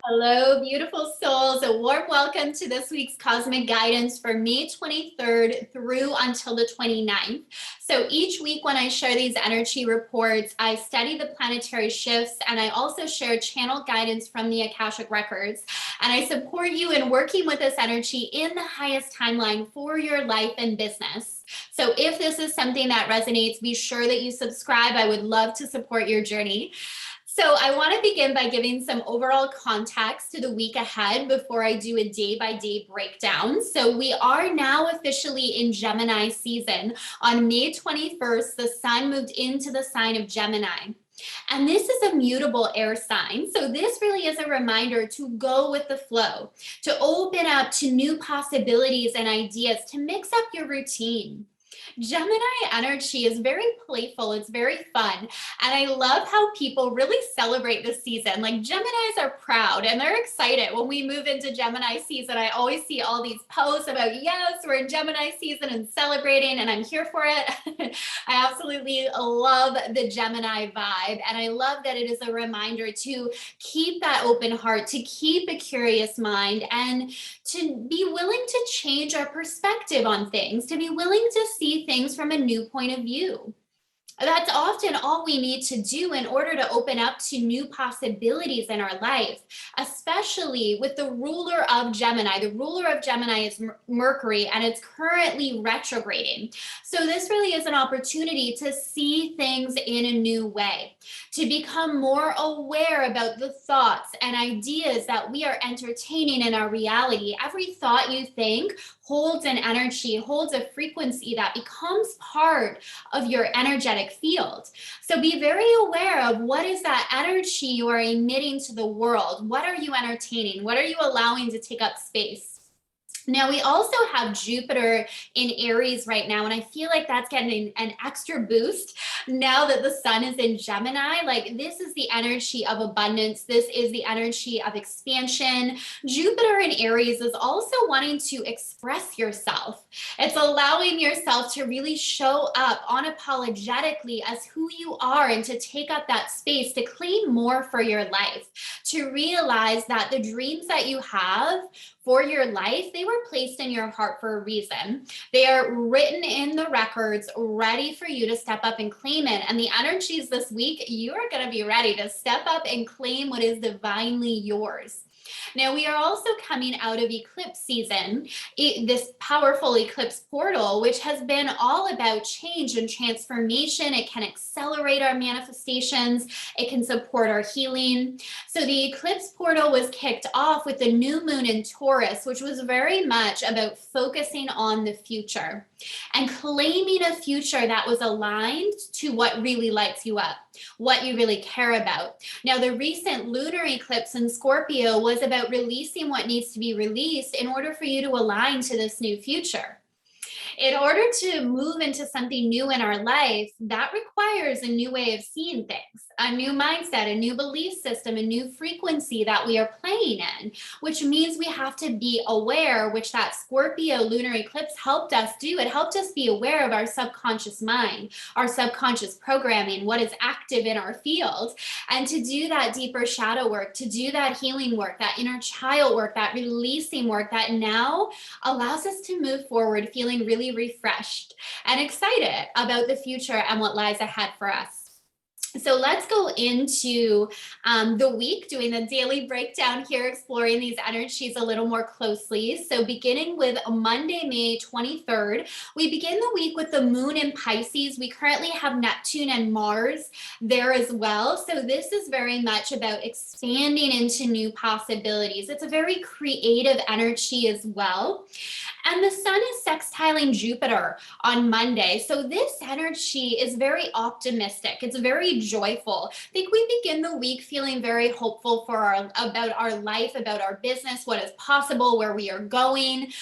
Hello, beautiful souls. A warm welcome to this week's cosmic guidance for May 23rd through until the 29th. So each week when I share these energy reports, I study the planetary shifts and I also share channel guidance from the Akashic Records. And I support you in working with this energy in the highest timeline for your life and business. So if this is something that resonates, be sure that you subscribe. I would love to support your journey. So I want to begin by giving some overall context to the week ahead before I do a day-by-day breakdown. So we are now officially in Gemini season. On May 21st, the sun moved into the sign of Gemini. And this is a mutable air sign. So this really is a reminder to go with the flow, to open up to new possibilities and ideas, to mix up your routine. Gemini energy is very playful. It's very fun. And I love how people really celebrate this season. Like Geminis are proud and they're excited. When we move into Gemini season, I always see all these posts about, yes, we're in Gemini season and celebrating, and I'm here for it. I absolutely love the Gemini vibe. And I love that it is a reminder to keep that open heart, to keep a curious mind, and to be willing to change our perspective on things, to be willing to see things from a new point of view. That's often all we need to do in order to open up to new possibilities in our life, especially with the ruler of Gemini. The ruler of Gemini is Mercury, and it's currently retrograding. So this really is an opportunity to see things in a new way, to become more aware about the thoughts and ideas that we are entertaining in our reality. Every thought you think holds an energy, holds a frequency that becomes part of your energetic field. So be very aware of what is that energy you are emitting to the world. What are you entertaining? What are you allowing to take up space? Now, we also have Jupiter in Aries right now, and I feel like that's getting an extra boost now that the sun is in Gemini. Like, this is the energy of abundance. This is the energy of expansion. Jupiter in Aries is also wanting to express yourself. It's allowing yourself to really show up unapologetically as who you are and to take up that space, to claim more for your life, to realize that the dreams that you have for your life, they were placed in your heart for a reason. They are written in the records, ready for you to step up and claim it. And the energies this week, you are going to be ready to step up and claim what is divinely yours. Now, we are also coming out of eclipse season, this powerful eclipse portal, which has been all about change and transformation. It can accelerate our manifestations. It can support our healing. So the eclipse portal was kicked off with the new moon in Taurus, which was very much about focusing on the future and claiming a future that was aligned to what really lights you up, what you really care about. Now, the recent lunar eclipse in Scorpio was about releasing what needs to be released in order for you to align to this new future. In order to move into something new in our life, that requires a new way of seeing things, a new mindset, a new belief system, a new frequency that we are playing in, which means we have to be aware, which that Scorpio lunar eclipse helped us do. It helped us be aware of our subconscious mind, our subconscious programming, what is active in our field, and to do that deeper shadow work, to do that healing work, that inner child work, that releasing work that now allows us to move forward feeling really refreshed and excited about the future and what lies ahead for us. So let's go into the week, doing the daily breakdown here, exploring these energies a little more closely. So beginning with Monday, May 23rd, we begin the week with the moon in Pisces. We currently have Neptune and Mars there as well. So this is very much about expanding into new possibilities. It's a very creative energy as well. And the sun is sextiling Jupiter on Monday. So this energy is very optimistic. It's very joyful. I think we begin the week feeling very hopeful about our life, about our business, what is possible, where we are going.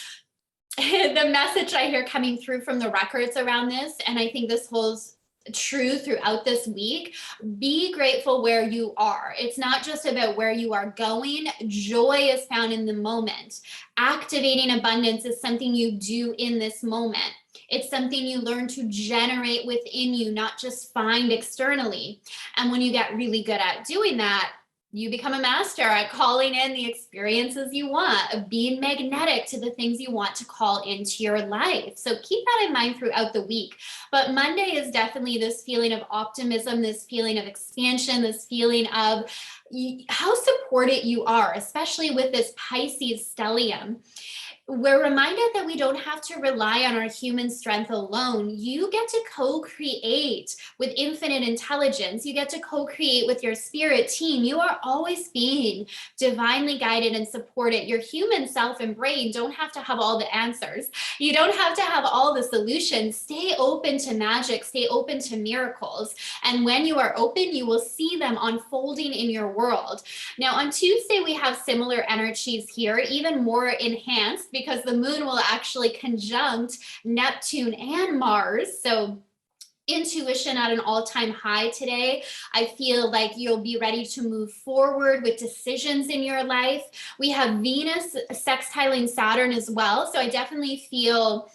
The message I hear coming through from the records around this, and I think this holds true throughout this week, be grateful where you are. It's not just about where you are going. Joy is found in the moment. Activating abundance is something you do in this moment. It's something you learn to generate within you, not just find externally. And when you get really good at doing that, You become a master at calling in the experiences you want, of being magnetic to the things you want to call into your life. So keep that in mind throughout the week. But Monday is definitely this feeling of optimism, this feeling of expansion, this feeling of how supported you are, especially with this Pisces stellium. We're reminded that we don't have to rely on our human strength alone. You get to co-create with infinite intelligence. You get to co-create with your spirit team. You are always being divinely guided and supported. Your human self and brain don't have to have all the answers. You don't have to have all the solutions. Stay open to magic, stay open to miracles. And when you are open, you will see them unfolding in your world. Now, on Tuesday, we have similar energies here, even more enhanced, because the moon will actually conjunct Neptune and Mars. So intuition at an all-time high today. I feel like you'll be ready to move forward with decisions in your life. We have Venus sextiling Saturn as well. So I definitely feel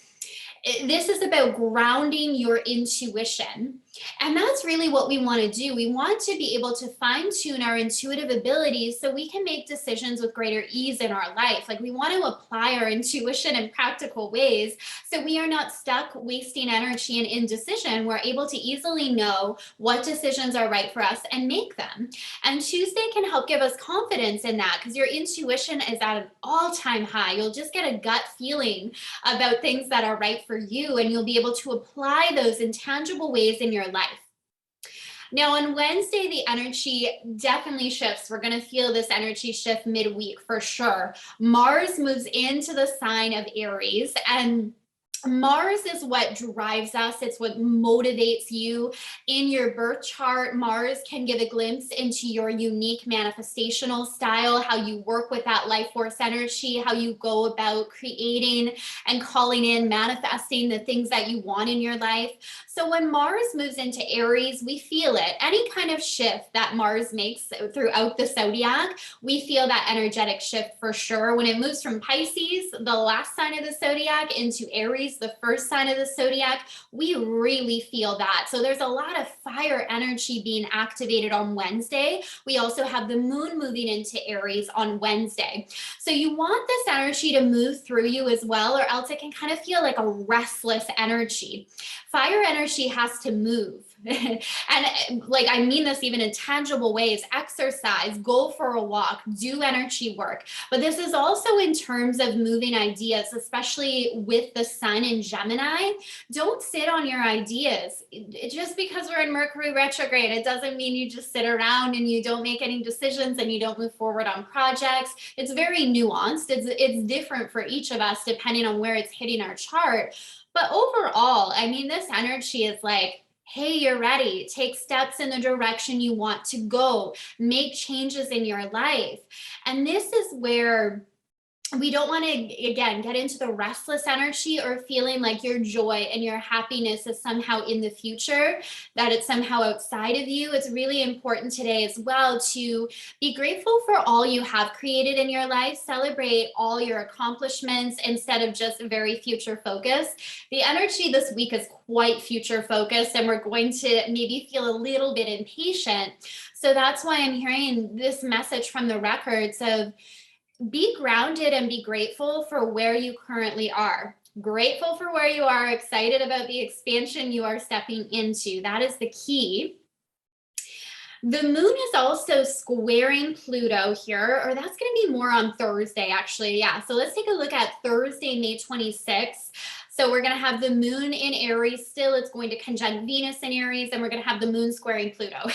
this is about grounding your intuition. And that's really what we want to do. We want to be able to fine tune our intuitive abilities so we can make decisions with greater ease in our life. Like, we want to apply our intuition in practical ways so we are not stuck wasting energy and indecision. We're able to easily know what decisions are right for us and make them. And Tuesday can help give us confidence in that, because your intuition is at an all-time high. You'll just get a gut feeling about things that are right for you, and you'll be able to apply those in tangible ways in your life. Now, on Wednesday, the energy definitely shifts. We're going to feel this energy shift midweek for sure. Mars moves into the sign of Aries, and Mars is what drives us. It's what motivates you in your birth chart. Mars can give a glimpse into your unique manifestational style, how you work with that life force energy, how you go about creating and calling in, manifesting the things that you want in your life. So when Mars moves into Aries, we feel it. Any kind of shift that Mars makes throughout the zodiac, we feel that energetic shift for sure. When it moves from Pisces, the last sign of the zodiac, into Aries, the first sign of the zodiac, we really feel that. So there's a lot of fire energy being activated on Wednesday. We also have the moon moving into Aries on Wednesday. So you want this energy to move through you as well, or else it can kind of feel like a restless energy. Fire energy has to move. And like, I mean this even in tangible ways: exercise, go for a walk, do energy work. But this is also in terms of moving ideas, especially with the sun in Gemini. Don't sit on your ideas. Just because we're in Mercury retrograde, it doesn't mean you just sit around and you don't make any decisions and you don't move forward on projects. It's very nuanced. It's different for each of us depending on where it's hitting our chart. But overall, I mean, this energy is like, hey, you're ready. Take steps in the direction you want to go. Make changes in your life. And this is where we don't want to, again, get into the restless energy or feeling like your joy and your happiness is somehow in the future, that it's somehow outside of you. It's really important today as well to be grateful for all you have created in your life. Celebrate all your accomplishments instead of just very future focused. The energy this week is quite future focused, and we're going to maybe feel a little bit impatient. So that's why I'm hearing this message from the records of, be grounded and be grateful for where you currently are. Grateful for where you are, excited about the expansion you are stepping into. That is the key. The moon is also squaring Pluto here, or that's going to be more on Thursday, actually. Yeah, so let's take a look at Thursday, May 26th. So we're going to have the moon in Aries still. It's going to conjunct Venus in Aries, and we're going to have the moon squaring Pluto.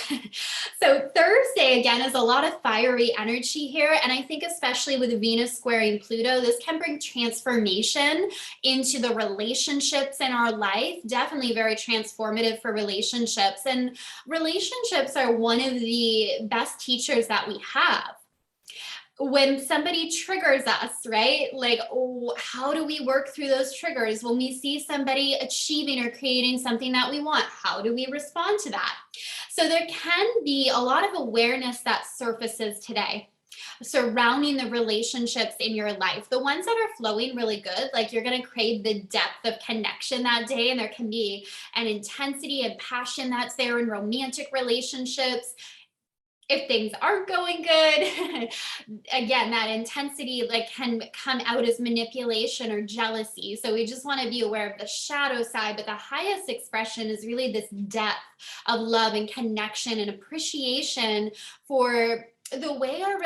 So Thursday, again, is a lot of fiery energy here. And I think especially with Venus squaring Pluto, this can bring transformation into the relationships in our life. Definitely very transformative for relationships. And relationships are one of the best teachers that we have. When somebody triggers us, right? Like, oh, how do we work through those triggers? When we see somebody achieving or creating something that we want, how do we respond to that? So there can be a lot of awareness that surfaces today surrounding the relationships in your life. The ones that are flowing really good, like, you're going to crave the depth of connection that day, and there can be an intensity and passion that's there in romantic relationships. If things aren't going good, again, that intensity like can come out as manipulation or jealousy. So we just want to be aware of the shadow side, but the highest expression is really this depth of love and connection and appreciation for the way our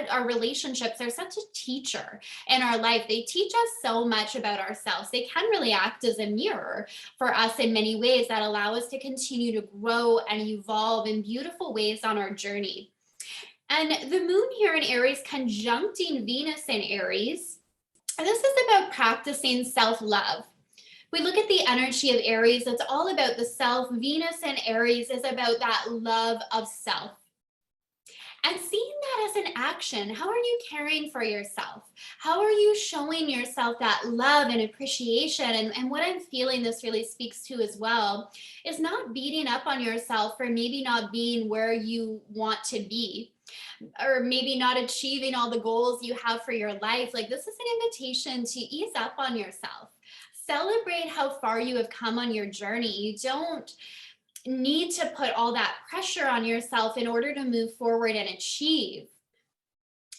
our relationships are such a teacher in our life. They teach us so much about ourselves. They can really act as a mirror for us in many ways that allow us to continue to grow and evolve in beautiful ways on our journey. And the moon here in Aries conjuncting Venus in Aries, this is about practicing self-love. We look at the energy of Aries, it's all about the self. Venus in Aries is about that love of self. And seeing that as an action, how are you caring for yourself? How are you showing yourself that love and appreciation? And what I'm feeling this really speaks to as well is not beating up on yourself for maybe not being where you want to be, or maybe not achieving all the goals you have for your life. Like, this is an invitation to ease up on yourself. Celebrate how far you have come on your journey. You don't need to put all that pressure on yourself in order to move forward and achieve.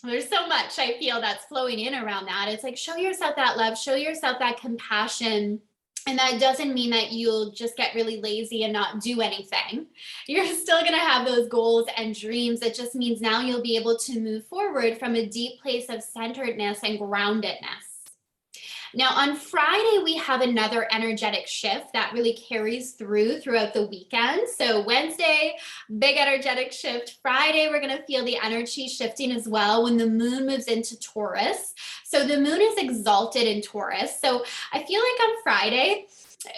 There's so much I feel that's flowing in around that. It's like, show yourself that love, show yourself that compassion. And that doesn't mean that you'll just get really lazy and not do anything. You're still going to have those goals and dreams. It just means now you'll be able to move forward from a deep place of centeredness and groundedness. Now, on Friday, we have another energetic shift that really carries throughout the weekend. So Wednesday, big energetic shift. Friday, we're going to feel the energy shifting as well when the moon moves into Taurus. So the moon is exalted in Taurus. So I feel like on Friday,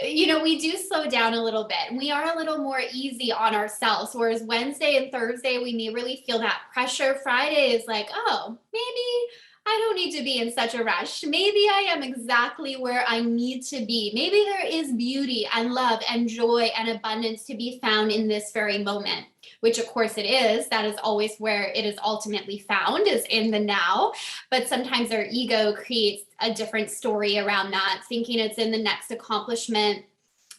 we do slow down a little bit. We are a little more easy on ourselves. Whereas Wednesday and Thursday, we may really feel that pressure. Friday is like, oh, maybe I don't need to be in such a rush. Maybe I am exactly where I need to be. Maybe there is beauty and love and joy and abundance to be found in this very moment, which of course it is. That is always where it is ultimately found, is in the now. But sometimes our ego creates a different story around that, thinking it's in the next accomplishment,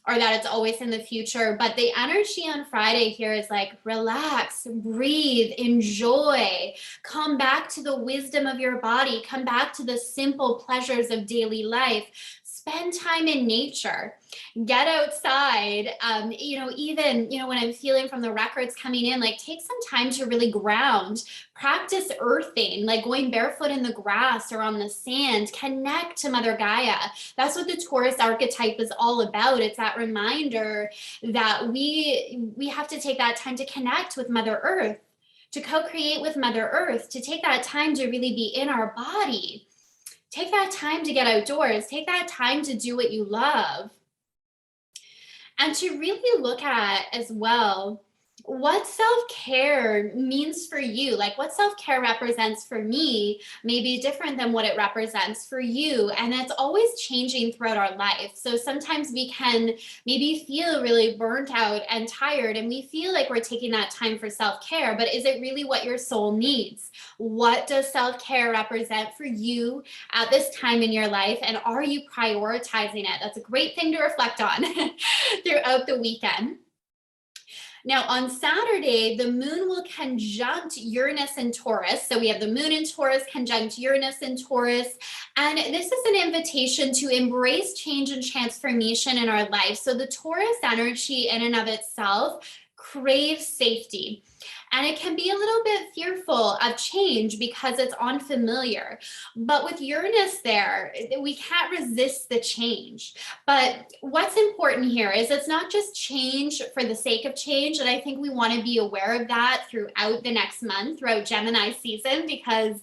or that it's always in the future. But the energy on Friday here is like, relax, breathe, enjoy, come back to the wisdom of your body, come back to the simple pleasures of daily life. Spend time in nature, get outside. Even when I'm feeling from the records coming in, like, take some time to really ground, practice earthing, like going barefoot in the grass or on the sand, connect to Mother Gaia. That's what the Taurus archetype is all about. It's that reminder that we have to take that time to connect with Mother Earth, to co-create with Mother Earth, to take that time to really be in our body. Take that time to get outdoors. Take that time to do what you love. And to really look at as well what self-care means for you. Like, what self-care represents for me may be different than what it represents for you. And that's always changing throughout our life. So sometimes we can maybe feel really burnt out and tired, and we feel like we're taking that time for self-care, but is it really what your soul needs? What does self-care represent for you at this time in your life? And are you prioritizing it? That's a great thing to reflect on throughout the weekend. Now, on Saturday, the moon will conjunct Uranus in Taurus. So we have the moon in Taurus conjunct Uranus in Taurus. And this is an invitation to embrace change and transformation in our life. So the Taurus energy in and of itself craves safety. And it can be a little bit fearful of change because it's unfamiliar. But with Uranus there, we can't resist the change. But what's important here is it's not just change for the sake of change. And I think we want to be aware of that throughout the next month, throughout Gemini season, because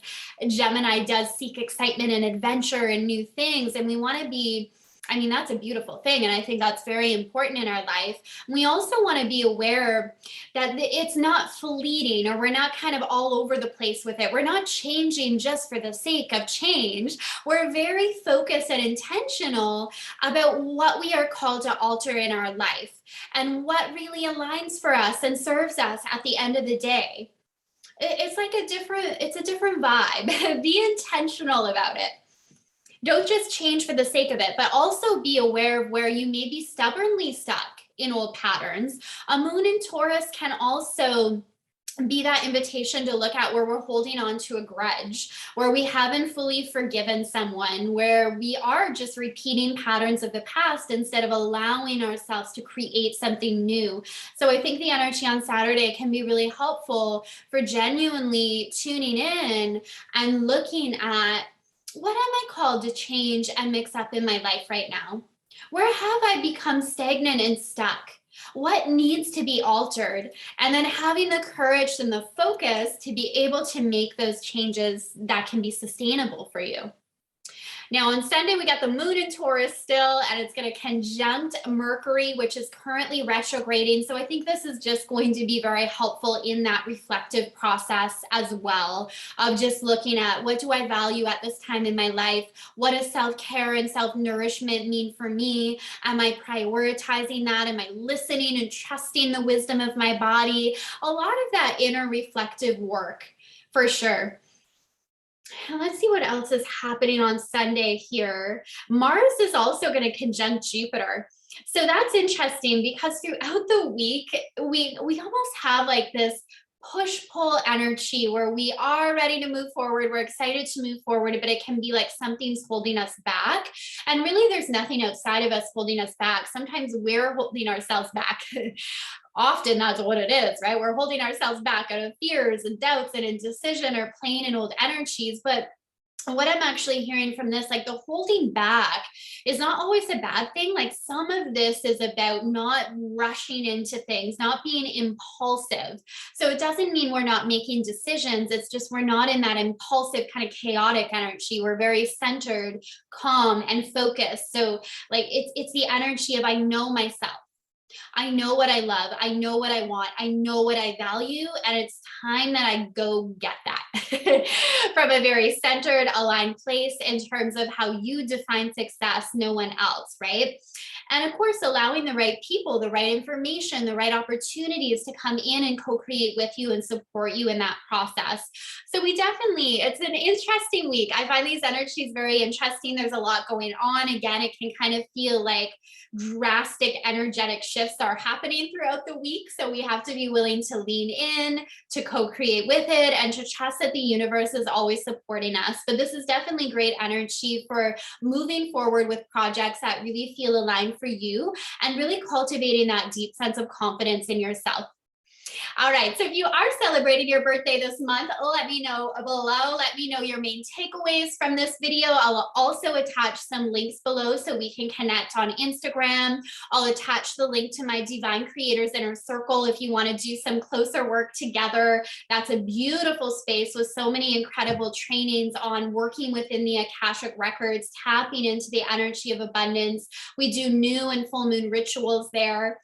Gemini does seek excitement and adventure and new things. And we want to be, that's a beautiful thing. And I think that's very important in our life. We also want to be aware that it's not fleeting, or we're not kind of all over the place with it. We're not changing just for the sake of change. We're very focused and intentional about what we are called to alter in our life and what really aligns for us and serves us at the end of the day. It's a different vibe. Be intentional about it. Don't just change for the sake of it, but also be aware of where you may be stubbornly stuck in old patterns. A moon in Taurus can also be that invitation to look at where we're holding on to a grudge, where we haven't fully forgiven someone, where we are just repeating patterns of the past instead of allowing ourselves to create something new. So I think the energy on Saturday can be really helpful for genuinely tuning in and looking at, what am I called to change and mix up in my life right now? Where have I become stagnant and stuck? What needs to be altered? And then having the courage and the focus to be able to make those changes that can be sustainable for you. Now on Sunday, we got the moon in Taurus still, and it's going to conjunct Mercury, which is currently retrograding. So I think this is just going to be very helpful in that reflective process as well, of just looking at, what do I value at this time in my life? What does self-care and self-nourishment mean for me? Am I prioritizing that? Am I listening and trusting the wisdom of my body? A lot of that inner reflective work, for sure. Let's see what else is happening on Sunday here. Mars is also going to conjunct Jupiter. So that's interesting because throughout the week, we almost have like this push-pull energy where we are ready to move forward. We're excited to move forward, but it can be like something's holding us back. And really, there's nothing outside of us holding us back. Sometimes we're holding ourselves back. Often that's what it is, right? We're holding ourselves back out of fears and doubts and indecision or plain and old energies. But what I'm actually hearing from this, like the holding back is not always a bad thing. Like some of this is about not rushing into things, not being impulsive. So it doesn't mean we're not making decisions. It's just we're not in that impulsive kind of chaotic energy. We're very centered, calm, and focused. So like it's the energy of, I know myself. I know what I love. I know what I want. I know what I value. And it's time that I go get that from a very centered, aligned place in terms of how you define success, no one else, right? And of course, allowing the right people, the right information, the right opportunities to come in and co-create with you and support you in that process. So it's an interesting week. I find these energies very interesting. There's a lot going on. Again, it can kind of feel like drastic energetic shifts are happening throughout the week. So we have to be willing to lean in, to co-create with it, and to trust that the universe is always supporting us. But this is definitely great energy for moving forward with projects that really feel aligned for you and really cultivating that deep sense of confidence in yourself. All right, so if you are celebrating your birthday this month, let me know below. Let me know your main takeaways from this video. I'll also attach some links below so we can connect on Instagram. I'll attach the link to my Divine Creators Inner Circle if you want to do some closer work together. That's a beautiful space with so many incredible trainings on working within the Akashic Records, tapping into the energy of abundance. We do new and full moon rituals there.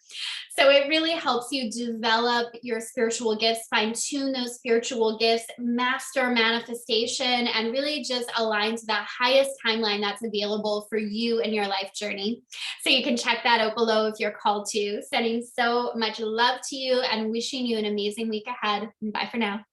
So it really helps you develop your spiritual gifts, fine tune those spiritual gifts, master manifestation, and really just align to that highest timeline that's available for you and your life journey. So you can check that out below if you're called to. Sending so much love to you and wishing you an amazing week ahead. Bye for now.